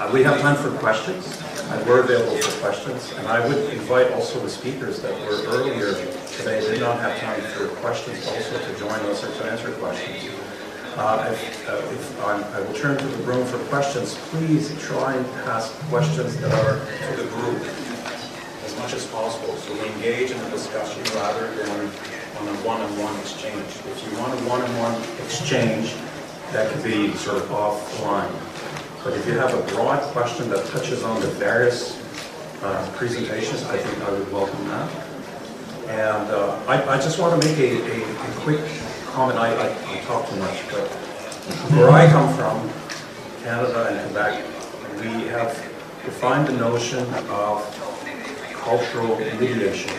We have time for questions. We're available for questions, and I would invite also the speakers that were earlier today did not have time for questions also to join us or to answer questions. I will turn to the room for questions. Please try and ask questions that are to the group as much as possible, so we engage in a discussion rather than on a one-on-one exchange. If you want a one-on-one exchange, that could be sort of offline. But if you have a broad question that touches on the various presentations, I think I would welcome that. And I just want to make a quick comment. I talk too much, but where I come from, Canada and Quebec, we have defined the notion of cultural mediation,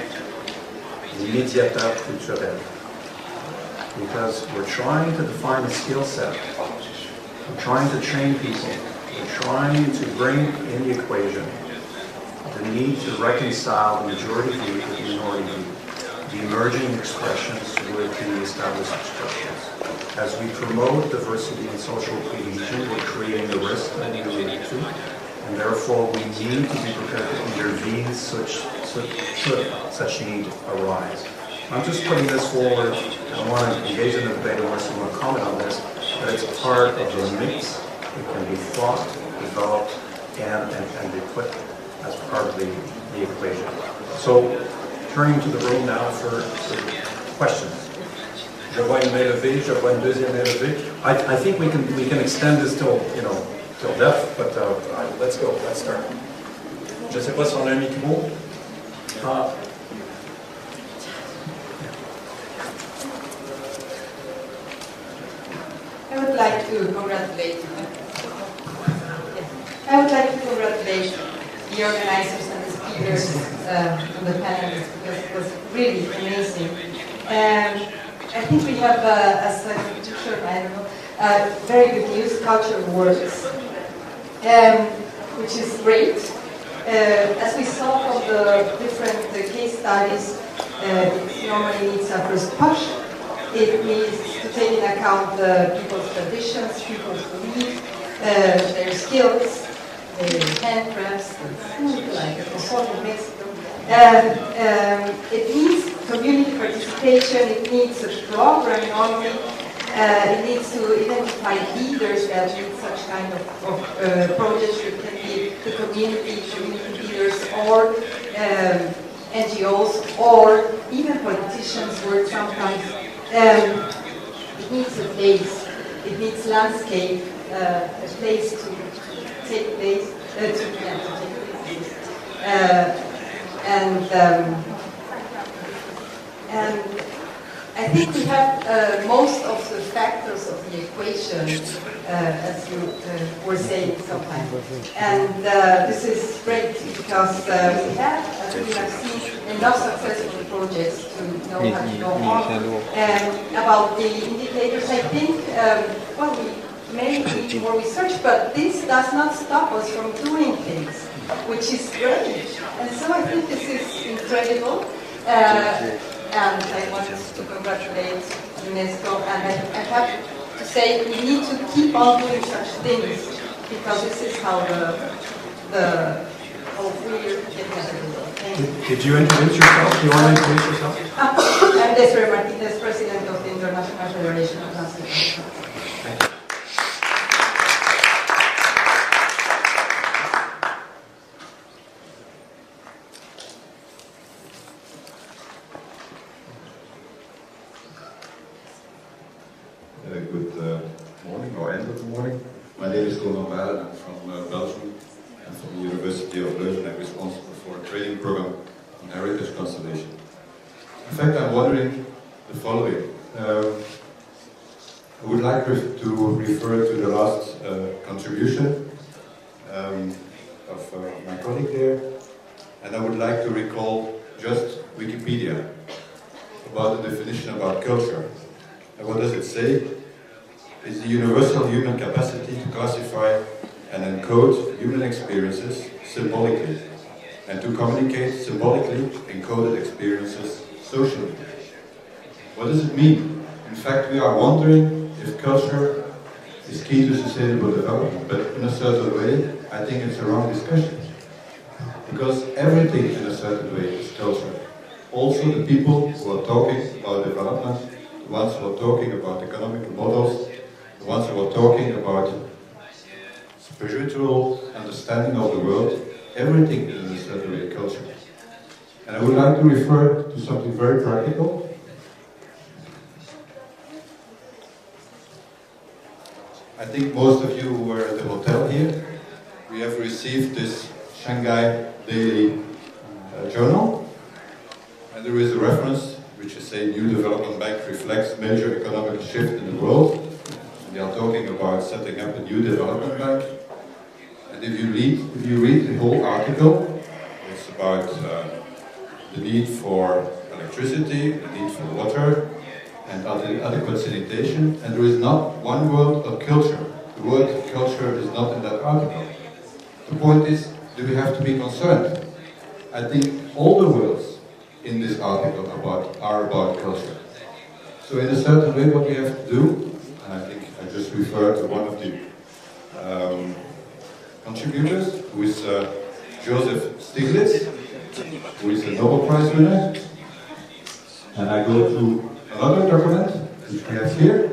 l'immédiateur culturel, because we're trying to define a skill set. We're trying to train people. We're trying to bring in the equation the need to reconcile the majority view with the minority view, the emerging expressions with the established expressions. As we promote diversity and social cohesion, we're creating the risk that we relate to, and therefore we need to be prepared to intervene such need arise. I'm just putting this forward. I don't want to engage in the debate unless you want to comment on this, but it's part of the mix. It can be thought, developed, and be put as part of the equation. So, turning to the room now for questions. Je vois une main levée, je vois une deuxième main levée. I think we can extend this till death, but let's go. Let's start. Je ne sais pas si on a un micro. I would like to congratulate the organizers and the speakers and the panelists, because it was really amazing. And I think we have, as a picture, I don't know, very good news, culture works, which is great. As we saw from the different case studies, it normally needs a first push. It needs to take into account people's traditions, people's beliefs, their skills, their handcrafts, and food, like the sort of Mexico. It needs community participation, it needs a program normally, it needs to identify leaders that need such kind of projects. It can be the community leaders, or NGOs, or even politicians where sometimes it needs a place, it needs landscape, a place to take place, and I think we have most of the factors of the equation, as you were saying sometimes. And this is great because we have seen enough successful projects to know how to go on. And about the indicators, I think, well, we may need more research, but this does not stop us from doing things, which is great. And so I think this is incredible. And I want to congratulate UNESCO, and I have to say we need to keep on doing such things, because this is how we're getting at it. Did you introduce yourself? Do you want to introduce yourself? I'm Desiree Martinez, President of the International Federation of Plastic. Thank you. Good morning, or end of the morning. My name is Roland Bijlen. I'm from Belgium. I'm from the University of Leuven. I'm responsible for a training program on heritage conservation. In fact, I'm wondering the following. I would like to refer to the last contribution of my colleague there, and I would like to recall just Wikipedia about the definition about culture. And what does it say? It's the universal human capacity to classify and encode human experiences symbolically, and to communicate symbolically encoded experiences socially. What does it mean? In fact, we are wondering if culture is key to sustainable development, but in a certain way, I think it's a wrong discussion. Because everything in a certain way is culture. Also the people who are talking about development, the ones who are talking about economic models, the ones who are talking about spiritual understanding of the world, everything is in a certain way culture. And I would like to refer to something very practical. I think most of you who were at the hotel here, we have received this Shanghai Daily Journal. And there is a reference which is saying New Development Bank reflects major economic shift in the world. And they are talking about setting up a new development bank. And if you read the whole article, it's about the need for electricity, the need for water, and adequate sanitation. And there is not one word of culture. The word culture is not in that article. The point is, do we have to be concerned? I think all the words in this article are about culture. So in a certain way what we have to do, and I think I just referred to one of the contributors, who is Joseph Stiglitz, who is a Nobel Prize winner. And I go to another document, which we have here,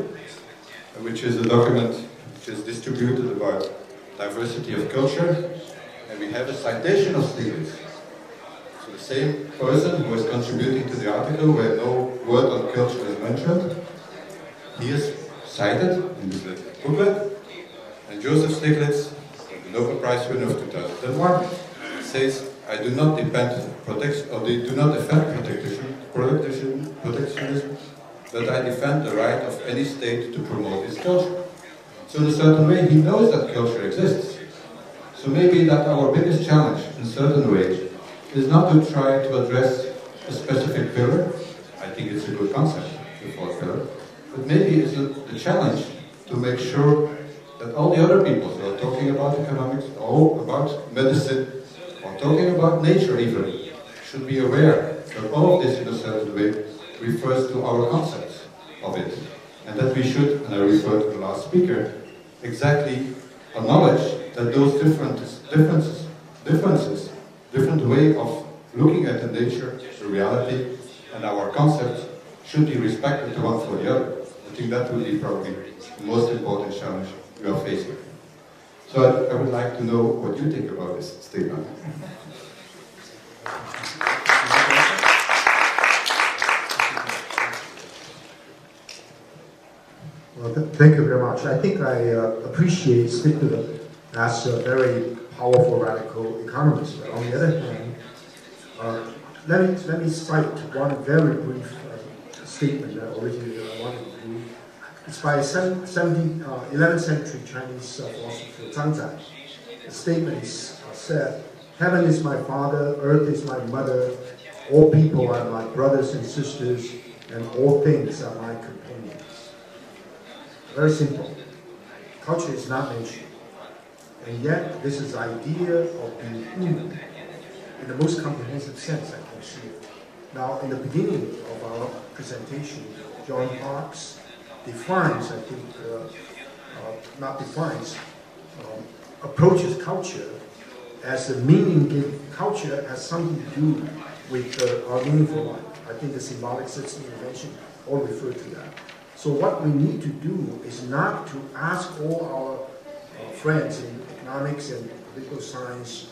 which is a document which is distributed about diversity of culture. And we have a citation of Stiglitz. So the same person who is contributing to the article where no word on culture is mentioned, he is cited in the booklet. And Joseph Stiglitz, the Nobel Prize winner of 2001, says, I do not defend protectionism, but I defend the right of any state to promote its culture. So in a certain way, he knows that culture exists. So maybe that our biggest challenge, in a certain way, is not to try to address a specific pillar. I think it's a good concept, the fourth pillar. But maybe it's the challenge to make sure that all the other people who are talking about economics, or about medicine, or talking about nature even, should be aware that all of this in a certain way refers to our concepts of it. And that we should, and I refer to the last speaker, exactly acknowledge that those differences, different way of looking at the nature, the reality, and our concepts should be respected the one for the other. I think that would be probably the most important challenge we are facing. So I would like to know what you think about this statement. Well, thank you very much. I think I appreciate Stiglitz as a very powerful radical economist. But on the other hand, let me cite one very brief statement that originally I wanted to do. It's by 11th century Chinese philosopher Zhang Zai. The statement is said, "Heaven is my father, earth is my mother, all people are my brothers and sisters, and all things are my companions." Very simple. Culture is not nature. And yet, this is the idea of being human. In the most comprehensive sense, I can see it. Now, in the beginning of our presentation, John Parks defines, I think, approaches culture as a meaning. Culture has something to do with our meaningful life. I think the symbolic system you mentioned all refer to that. So what we need to do is not to ask all our friends in economics and political science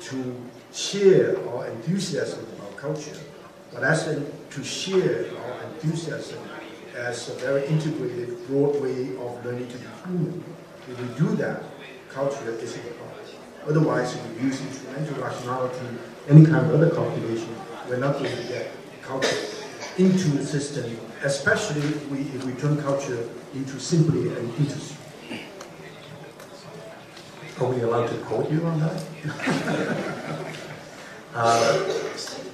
to share our enthusiasm about culture, but ask them to share our enthusiasm as a very integrated, broad way of learning to be human. If we do that, culture is a problem. Otherwise, if we use instrumental rationality, any kind of other calculation, we're not going to get culture into the system, especially if we turn culture into simply an industry. Are we allowed to quote you on that?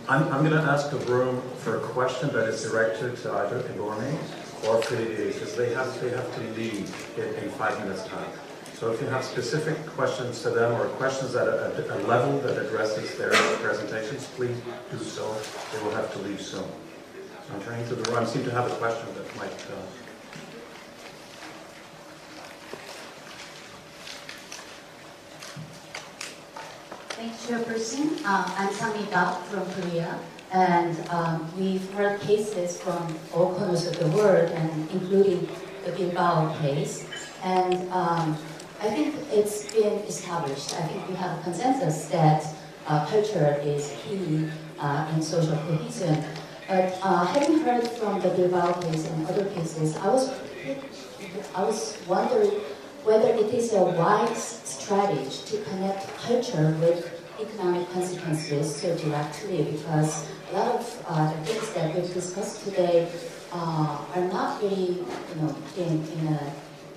I'm going to ask the room for a question that is directed to either Edorne or Frédéric, because they have to leave in 5 minutes' time. So if you have specific questions to them or questions at a level that addresses their presentations, please do so. They will have to leave soon. So I'm turning to the room. I seem to have a question that might... Thank you, Chairperson. I'm Sang-mi Bak from Korea, and we've heard cases from all corners of the world, and including the Bilbao case. And I think it's been established. I think we have a consensus that culture is key in social cohesion. But having heard from the Bilbao case and other cases, I was wondering whether it is a wise strategy to connect culture with economic consequences so directly, because a lot of the things that we've discussed today are not really, in a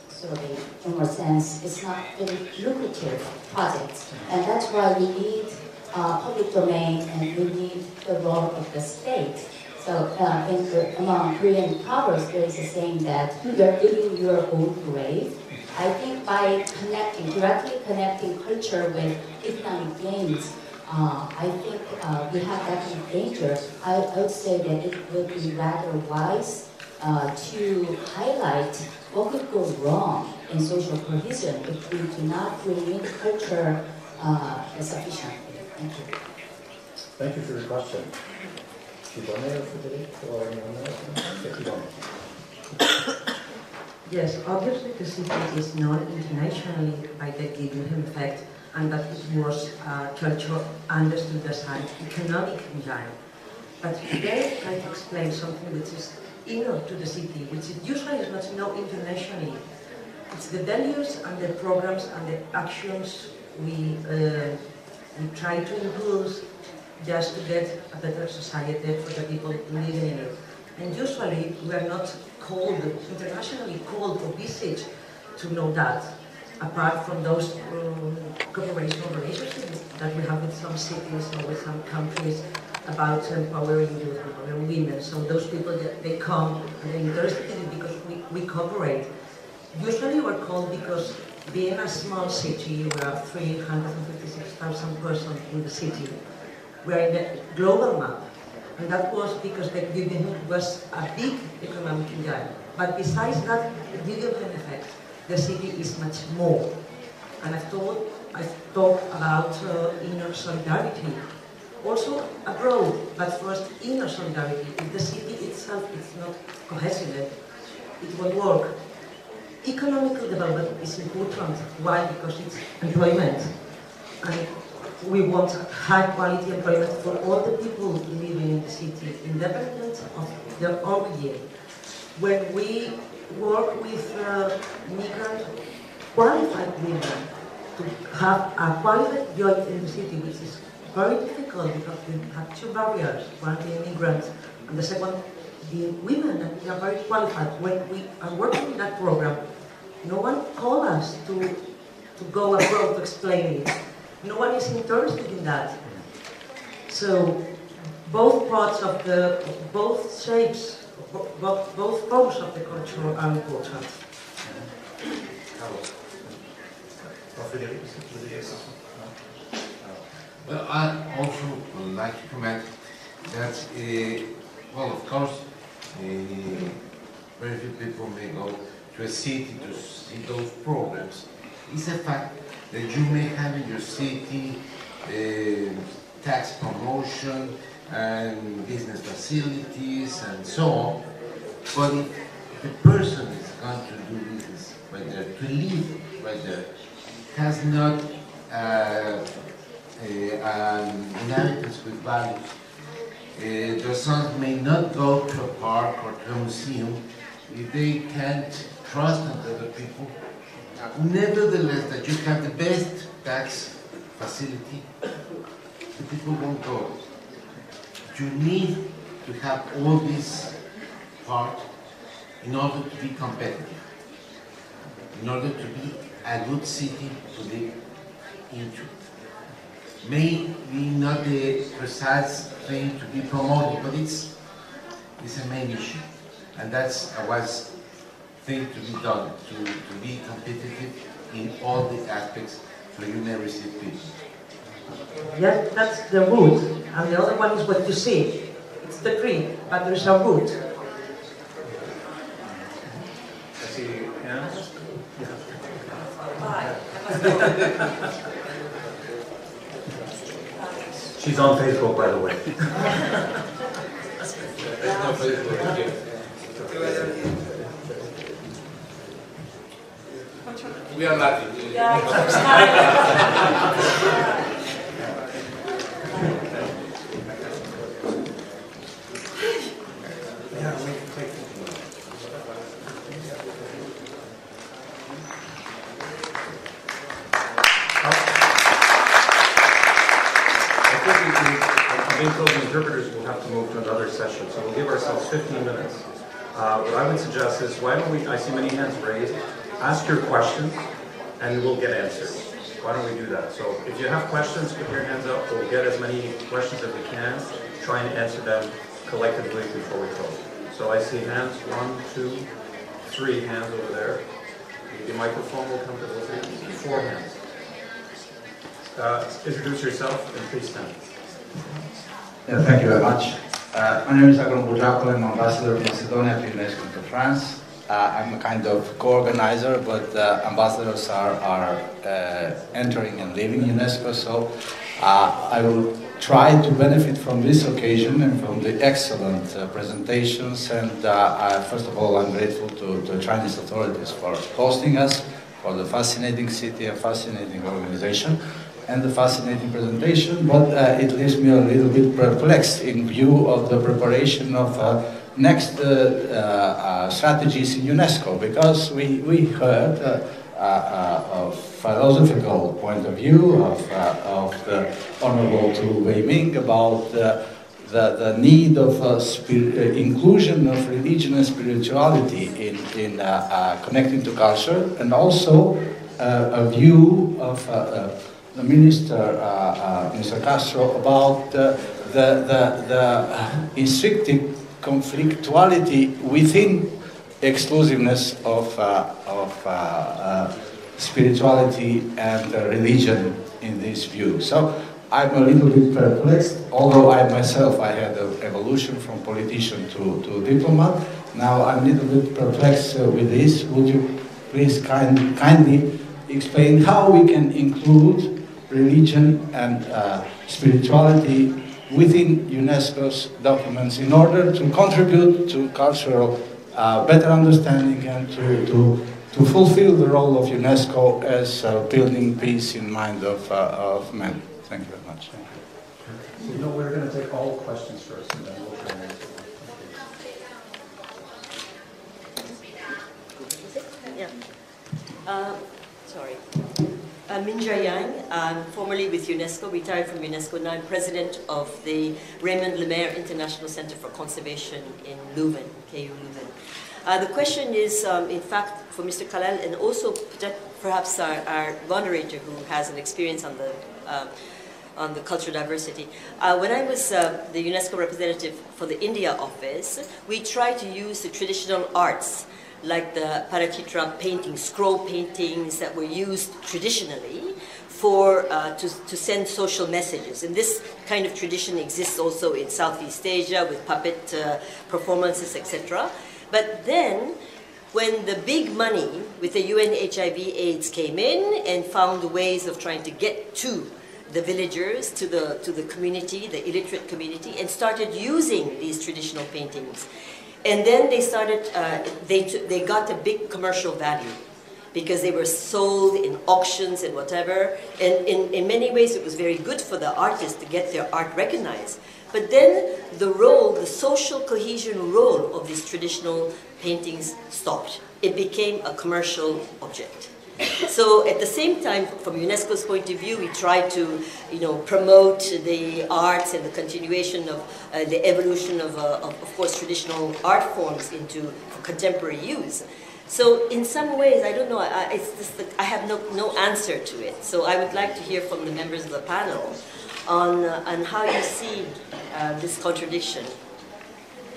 sort of a general sense, it's not really lucrative projects, and that's why we need public domain and we need the role of the state. So among Korean proverbs, there is a saying that you're digging your own grave. I think by directly connecting culture with economic gains, I think we have that kind of danger. I would say that it would be rather wise to highlight what could go wrong in social cohesion if we do not bring in culture sufficiently. Thank you. Thank you for your question. Shibone or Frederic or anyone else? Yes, obviously the city is known internationally by the Guggenheim effect, and that it was culture understood as an economic engine. But today I try to explain something which is inner to the city, which is usually is not known internationally. It's the values and the programs and the actions we try to impose just to get a better society for the people living in it. And usually we are not called, internationally called or visited to know that, apart from those cooperation relationships that we have with some cities or with some countries about empowering youth, empowering women. So those people, they come and they're interested in it because we cooperate. Usually we're called because being a small city, we are 356,000 persons in the city. We're in the global map. And that was because the Guggenheim was a big economic engine. But besides that, the Guggenheim effect, the city is much more. And I've talked about inner solidarity. Also abroad, but first inner solidarity. If the city itself is not cohesive, it won't work. Economical development is important. Why? Because it's employment. And we want high quality employment for all the people living in the city, independent of their origin. When we work with migrant qualified women to have a qualified job in the city, which is very difficult because we have two barriers, one being immigrants and the second being women, that we are very qualified. When we are working in that program, no one called us to go abroad to explain it. No one is interested in that. So both parts of both shapes, both forms of the culture are important. Well, I also would like to comment that, well, of course, very few people may go to a city to see those programs. It's a fact that you may have in your city tax promotion and business facilities and so on, but if the person is going to do business right there, to live right there, has not inhabitants with values, their sons may not go to a park or to a museum if they can't trust other people. Nevertheless, that you have the best tax facility, the people won't go. You need to have all this part in order to be competitive, in order to be a good city to live into. Maybe not the precise thing to be promoted, but it's a main issue, and that's a wise thing to be done, to be competitive in all the aspects so you may receive people. Yeah, that's the root, and the other one is what you see. It's the tree, but there's a root. I see hands. She's on Facebook, by the way. We are laughing. I think those interpreters will have to move to another session, so we'll give ourselves 15 minutes. What I would suggest is, why don't we, I see many hands raised, ask your questions, and we'll get answers. Why don't we do that? So if you have questions, put your hands up. We'll get as many questions as we can, try and answer them collectively before we close. So I see hands, 1, 2, 3 hands over there. The microphone will come to those hands. 4 hands. Introduce yourself and please stand. Yeah, thank you very much. My name is Agron Bujakol. I'm ambassador of Macedonia to UNESCO to France. I'm a kind of co-organizer, but ambassadors are entering and leaving UNESCO, so I will try to benefit from this occasion and from the excellent presentations. And first of all, I'm grateful to the Chinese authorities for hosting us, for the fascinating city and fascinating organization, and the fascinating presentation, but it leaves me a little bit perplexed in view of the preparation of next strategies in UNESCO, because we heard a philosophical point of view of the Honorable Tu Weiming about the need of inclusion of religion and spirituality in connecting to culture, and also a view of the Minister, Mr. Castro, about the restricted conflictuality within exclusiveness of spirituality and religion in this view. So I'm a little bit perplexed, although I had an evolution from politician to diplomat. Now I'm a little bit perplexed with this. Would you please kindly explain how we can include religion and spirituality within UNESCO's documents in order to contribute to cultural better understanding and to fulfill the role of UNESCO as building peace in mind of men. Thank you very much. So, you know, we're going to take all questions first, and then we'll try and answer them. Yeah. Sorry. I'm Minja Yang. I'm formerly with UNESCO, retired from UNESCO. Now I'm president of the Raymond Lemaire International Center for Conservation in Leuven, KU Leuven. The question is, in fact, for Mr. Kalal, and also perhaps our moderator who has an experience on the cultural diversity. When I was the UNESCO representative for the India office, we tried to use the traditional arts like the Parachitra paintings, scroll paintings that were used traditionally for to send social messages. And this kind of tradition exists also in Southeast Asia with puppet performances, etc. But then, when the big money with the UN HIV/AIDS came in and found ways of trying to get to the villagers, to the community, the illiterate community, and started using these traditional paintings. And then they started, they got a big commercial value because they were sold in auctions and whatever. And in many ways, it was very good for the artists to get their art recognized. But then the role, the social cohesion role of these traditional paintings stopped. It became a commercial object. So at the same time, from UNESCO's point of view, we try to, promote the arts and the continuation of the evolution of course, traditional art forms into contemporary use. So in some ways, I don't know, I have no answer to it. So I would like to hear from the members of the panel on how you see this contradiction.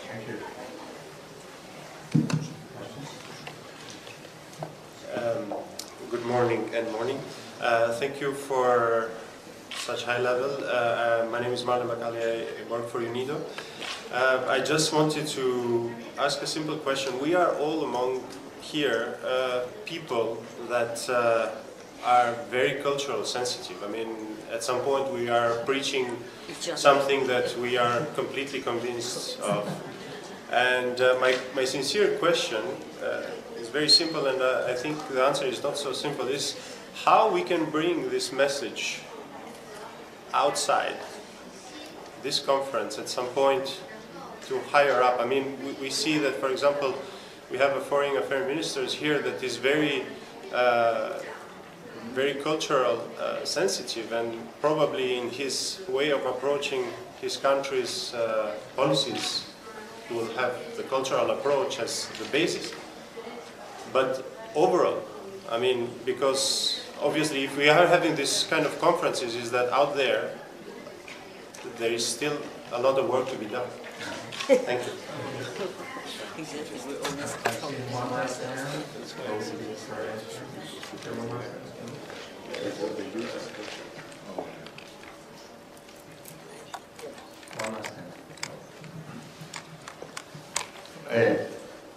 Thank you. Good morning and morning. Thank you for such high level. My name is Marlon Bakali, I work for UNIDO. I just wanted to ask a simple question. We are all among here people that are very cultural sensitive. I mean, at some point we are preaching something that we are completely convinced of. And my sincere question is very simple, and I think the answer is not so simple, is how we can bring this message outside this conference at some point to higher up. I mean, we see that, for example, we have a foreign affairs minister here that is very very cultural sensitive, and probably in his way of approaching his country's policies he will have the cultural approach as the basis. But overall, I mean, because obviously if we are having this kind of conferences, is that out there is still a lot of work to be done. Thank you.哎，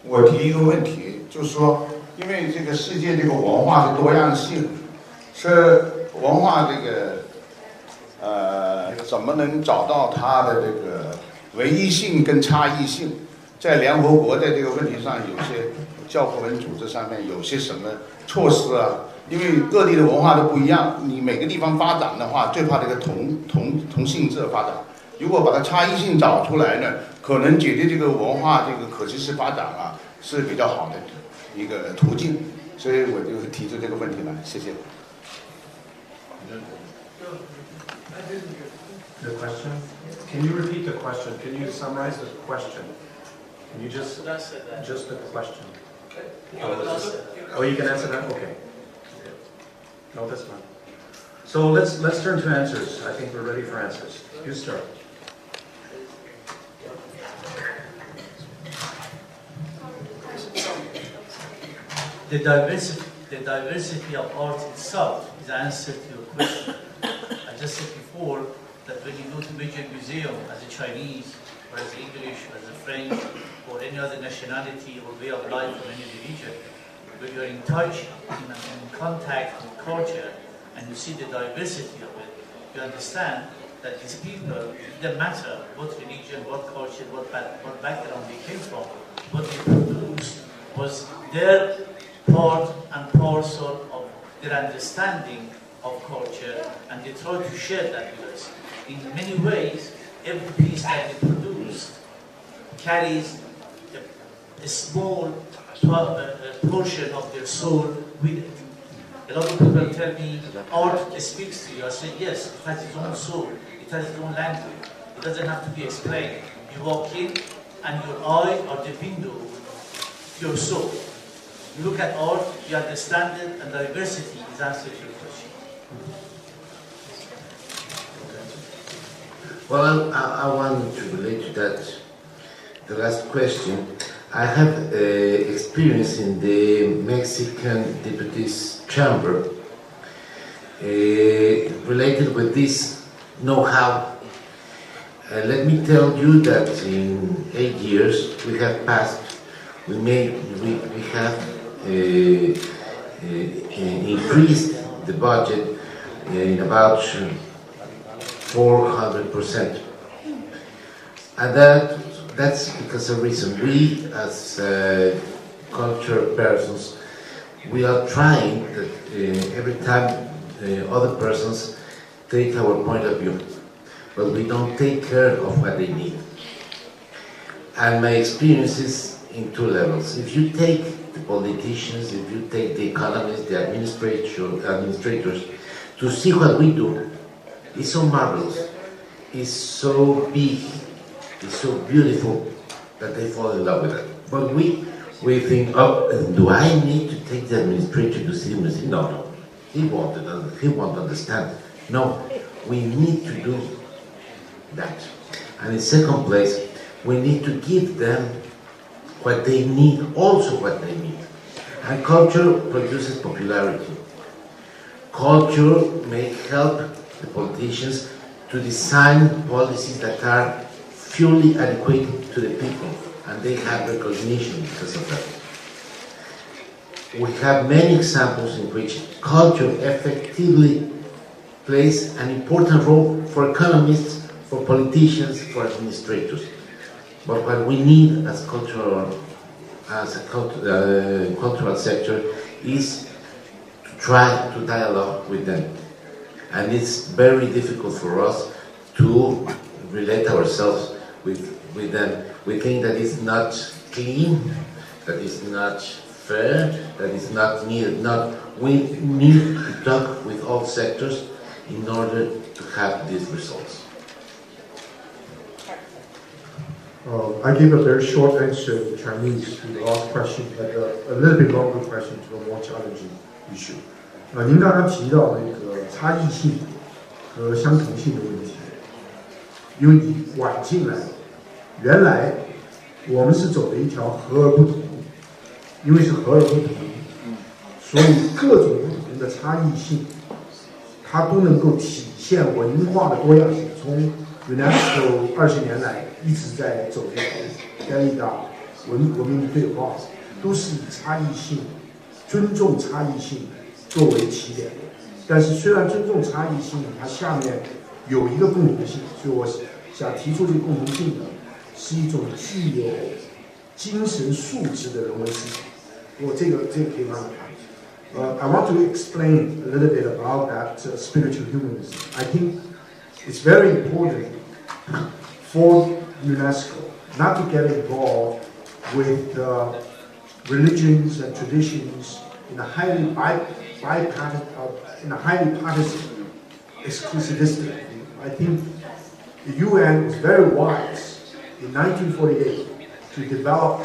我提一个问题，就是说，因为这个世界这个文化的多样性，是文化这个怎么能找到它的这个唯一性跟差异性？在联合国在这个问题上，有些教科文组织上面有些什么措施啊？因为各地的文化都不一样，你每个地方发展的话，最怕这个同性质发展。如果把它差异性找出来呢，可能解决这个文化这个可持续发展啊，是比较好的一个途径。所以我就提出这个问题来，谢谢。The question? Can you repeat the question? Can you summarize the question? Can you just the question? Oh, you can answer that? Okay. No, that's fine. So let's turn to answers. I think we're ready for answers. You start. The diversity of art itself is the answer to your question. I just said before that when you go to major museum as a Chinese, or as English, or as a French, or any other nationality or way of life from any region, when you're in touch and in contact with culture, and you see the diversity of it, you understand that these people, it doesn't matter what religion, what culture, what background they came from, what they produced was their part and parcel of their understanding of culture, and they try to share that with us. In many ways, every piece that they produce carries a small portion of their soul with it. A lot of people tell me, art speaks to you. I say, yes, it has its own soul, it has its own language. It doesn't have to be explained. You walk in, and your eye are the window to your soul. You look at art, you understand it, and diversity is answer to your question. Well, I want to relate to that, the last question. I have experience in the Mexican Deputies Chamber related with this know-how. Let me tell you that in 8 years we have passed, we have increased the budget in about 400%. And that's because of reason. We, as cultural persons, we are trying that every time other persons take our point of view, but we don't take care of what they need. And my experience is in two levels. If you take the politicians, if you take the economists, the administrators, to see what we do, it's so marvelous, it's so big, it's so beautiful that they fall in love with it. But we think, oh, do I need to take the administrator to see the museum? No, he won't understand. No, we need to do that. And in second place, we need to give them what they need, also what they need. And culture produces popularity. Culture may help the politicians to design policies that are fully adequate to the people, and they have recognition because of that. We have many examples in which culture effectively plays an important role for economists, for politicians, for administrators. But what we need as a cultural sector is to try to dialogue with them. And it's very difficult for us to relate ourselves with them. We think that it's not clean, that it's not fair, that it's not needed. We need to talk with all sectors in order to have these results. I gave a very short answer in Chinese to the last question, but a little bit longer question to a more challenging issue. 您刚刚提到那个差异性和相同性的问题，因为你晚进来，原来我们是走的一条和而不同，因为是和而不同，所以各种不同的差异性，它都能够体现文化的多样性。从 UNESCO 20年来一直在走这条加利达文明对话，都是以差异性、尊重差异性作为起点。但是虽然尊重差异性，它下面有一个共同性，所以我想提出这个共同性呢，是一种具有精神素质的人文思想。我这个可以慢慢谈。I want to explain a little bit about that spiritual humanism. I think it's very important for UNESCO not to get involved with religions and traditions in a highly partisan, exclusivistic. I think the UN was very wise in 1948 to develop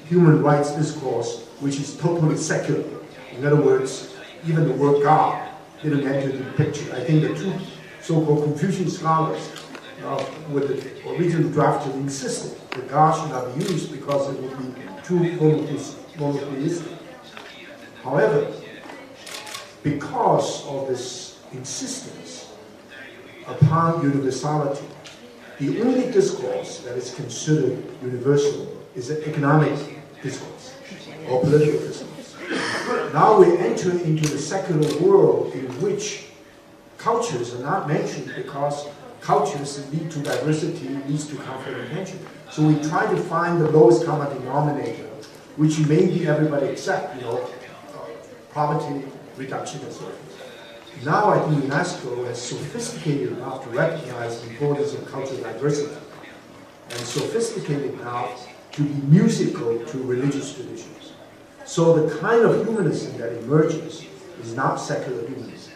human rights discourse, which is totally secular. In other words, even the word God didn't enter the picture. I think the two so-called Confucian scholars with the original drafters insisted that God should not be used because it would be too monotheistic. However, because of this insistence upon universality, the only discourse that is considered universal is an economic discourse or political discourse. Now we enter into the secular world in which cultures are not mentioned because cultures lead to diversity, leads to conflict and tension. So we try to find the lowest common denominator, which maybe everybody accept, poverty reduction and so forth. Now I think UNESCO is sophisticated enough to recognize the importance of cultural diversity, and sophisticated enough to be musical to religious traditions. So the kind of humanism that emerges is not secular humanism.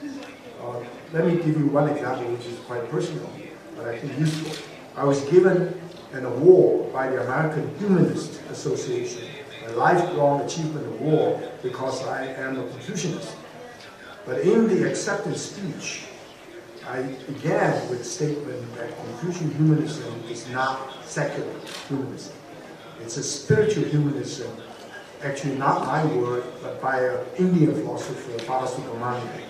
Let me give you one example which is quite personal, but I think useful. I was given an award by the American Humanist Association, a lifelong achievement award, because I am a Confucianist. But in the acceptance speech, I began with a statement that Confucian humanism is not secular humanism. It's a spiritual humanism, actually not my word, but by an Indian philosopher, Balasubramanian.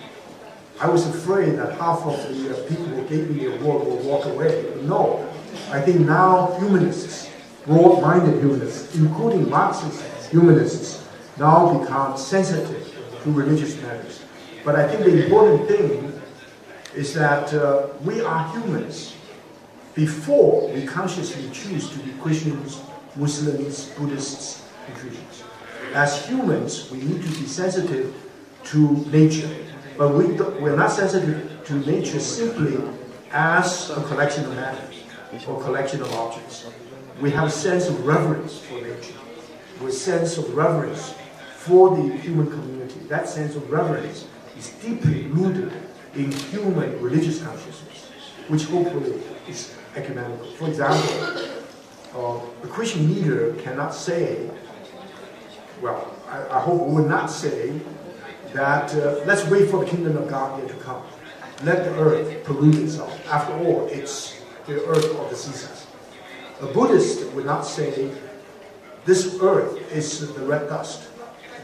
I was afraid that half of the people who gave me the award will walk away. But no, I think now humanists, broad-minded humanists, including Marxist humanists, now become sensitive to religious matters. But I think the important thing is that we are humans before we consciously choose to be Christians, Muslims, Buddhists, and Christians. As humans, we need to be sensitive to nature. But we're not sensitive to nature simply as a collection of matters or collection of objects. We have a sense of reverence for nature. We have a sense of reverence for the human community. That sense of reverence is deeply rooted in human religious consciousness, which hopefully is ecumenical. For example, a Christian leader cannot say, well, I hope we will not say that let's wait for the kingdom of God yet to come. Let the earth pollute itself. After all, it's the earth of the seasons. A Buddhist would not say this earth is the red dust.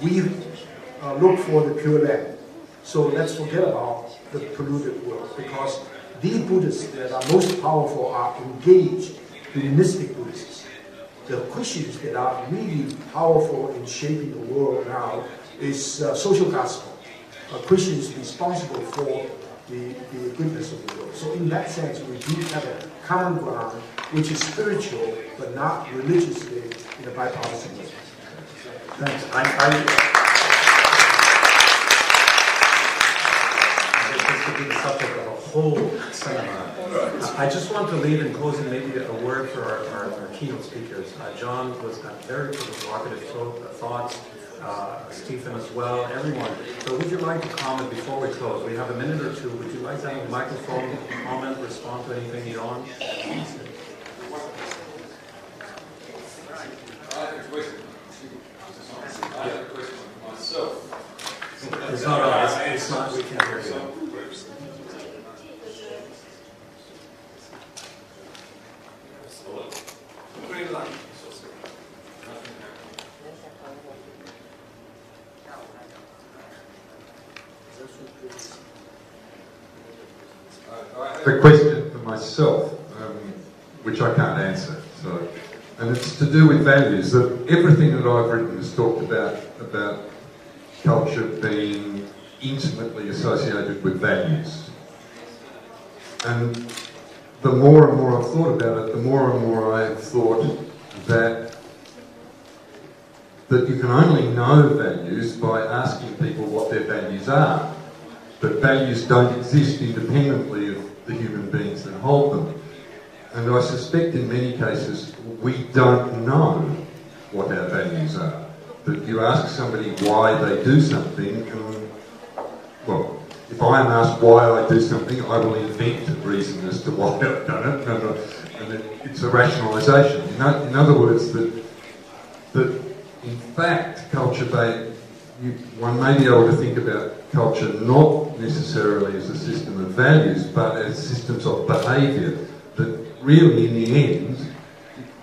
We look for the pure land. So let's forget about the polluted world, because the Buddhists that are most powerful are engaged humanistic Buddhists. The Christians that are really powerful in shaping the world now is social gospel. Christians responsible for the goodness of the world. So in that sense, we do have a common ground, which is spiritual, but not religiously in a bipartisan way. Thanks. This could be the subject of a whole seminar. I just want to leave in closing maybe a word for our keynote speakers. John was got very provocative thoughts, Stephen as well, everyone. So would you like to comment before we close? We have a minute or two. Would you like to have a microphone, comment, respond to anything you're on? It's not on. It's not. We can't hear you. The question for myself, which I can't answer, and it's to do with values. That everything that I've written has talked about culture being intimately associated with values. And the more and more I've thought about it, the more and more I've thought that you can only know values by asking people what their values are. That values don't exist independently of the human beings that hold them. And I suspect in many cases we don't know what our values are. That you ask somebody why they do something, and, well, if I am asked why I do something, I will invent a reason as to why I've done it, and it's a rationalisation. In other words, that in fact, culture, one may be able to think about culture not necessarily as a system of values, but as systems of behaviour. That really, in the end,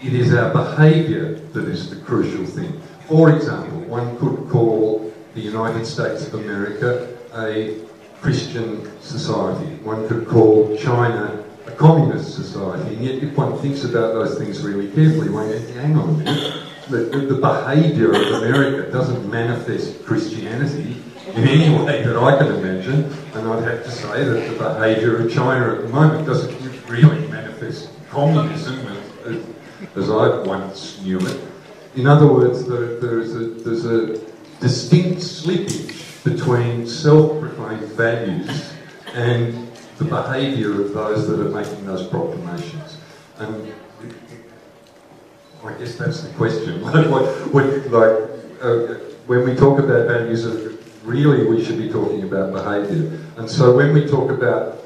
it is our behaviour that is the crucial thing. For example, one could call the United States of America a Christian society. One could call China a communist society. And yet, if one thinks about those things really carefully, one goes, hang on a minute. The behaviour of America doesn't manifest Christianity in any way that I can imagine, and I'd have to say that the behaviour of China at the moment doesn't really manifest communism as I once knew it. In other words, there's a distinct slippage between self-proclaimed values and the behaviour of those that are making those proclamations. And I guess that's the question. When we talk about values, really we should be talking about behaviour. And so when we talk about,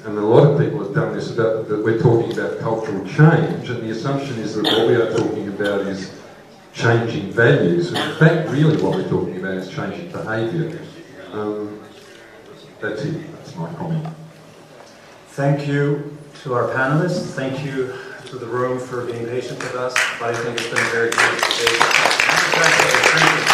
and a lot of people have done this, that we're talking about cultural change, and the assumption is that what we are talking about is changing values. And in fact, really what we're talking about is changing behaviour. That's it. That's my comment. Thank you to our panelists. Thank you to the room for being patient with us. But I think it's been a very good debate.